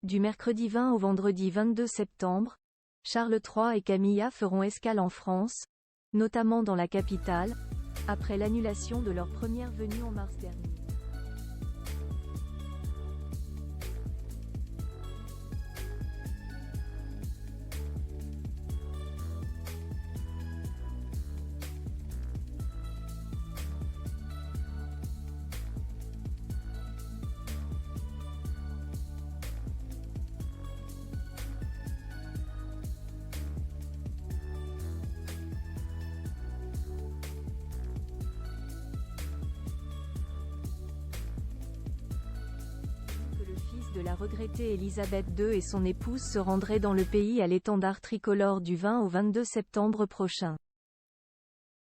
Du mercredi 20 au vendredi 22 septembre, Charles III et Camilla feront escale en France, notamment dans la capitale, après l'annulation de leur première venue en mars dernier. De la regrettée Élisabeth II et son épouse se rendraient dans le pays à l'étendard tricolore du 20 au 22 septembre prochain.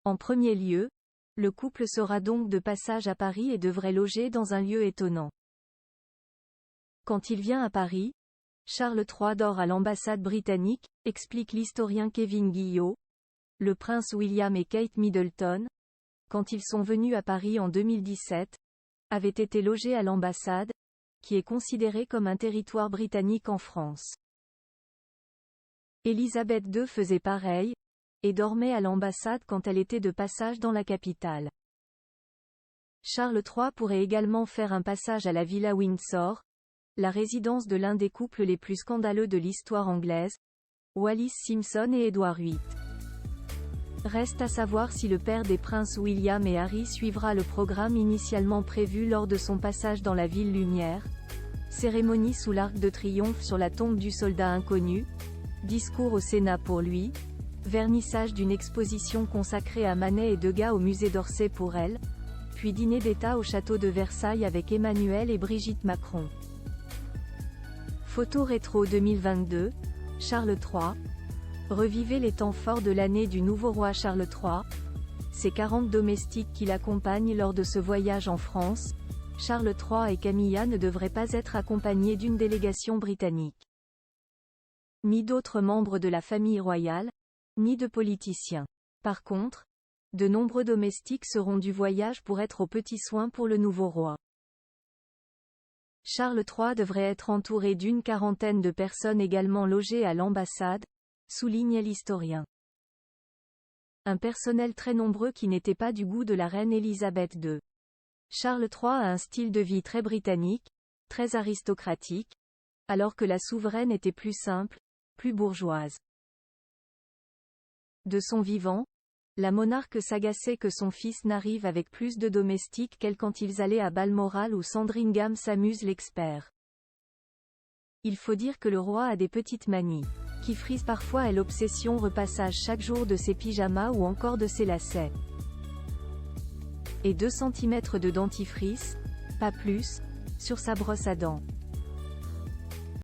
En premier lieu, le couple sera donc de passage à Paris et devrait loger dans un lieu étonnant. Quand il vient à Paris, Charles III dort à l'ambassade britannique, explique l'historien Kevin Guillot. Le prince William et Kate Middleton, quand ils sont venus à Paris en 2017, avaient été logés à l'ambassade, qui est considéré comme un territoire britannique en France. Élisabeth II faisait pareil, et dormait à l'ambassade quand elle était de passage dans la capitale. Charles III pourrait également faire un passage à la Villa Windsor, la résidence de l'un des couples les plus scandaleux de l'histoire anglaise, Wallis Simpson et Édouard VIII. Reste à savoir si le père des princes William et Harry suivra le programme initialement prévu lors de son passage dans la ville lumière. Cérémonie sous l'Arc de Triomphe sur la tombe du soldat inconnu, discours au Sénat pour lui, vernissage d'une exposition consacrée à Manet et Degas au musée d'Orsay pour elle, puis dîner d'État au château de Versailles avec Emmanuel et Brigitte Macron. Photo rétro 2022, Charles III. Revivez les temps forts de l'année du nouveau roi Charles III. Ses 40 domestiques qui l'accompagnent lors de ce voyage en France. Charles III et Camilla ne devraient pas être accompagnés d'une délégation britannique, ni d'autres membres de la famille royale, ni de politiciens. Par contre, de nombreux domestiques seront du voyage pour être aux petits soins pour le nouveau roi. Charles III devrait être entouré d'une quarantaine de personnes également logées à l'ambassade, souligne l'historien. Un personnel très nombreux qui n'était pas du goût de la reine Élisabeth II. Charles III a un style de vie très britannique, très aristocratique, alors que la souveraine était plus simple, plus bourgeoise. De son vivant, la monarque s'agaçait que son fils n'arrive avec plus de domestiques qu'elle quand ils allaient à Balmoral ou Sandringham s'amuse l'expert. Il faut dire que le roi a des petites manies, qui frise parfois l'obsession repassage chaque jour de ses pyjamas ou encore de ses lacets. Et 2 cm de dentifrice, pas plus, sur sa brosse à dents.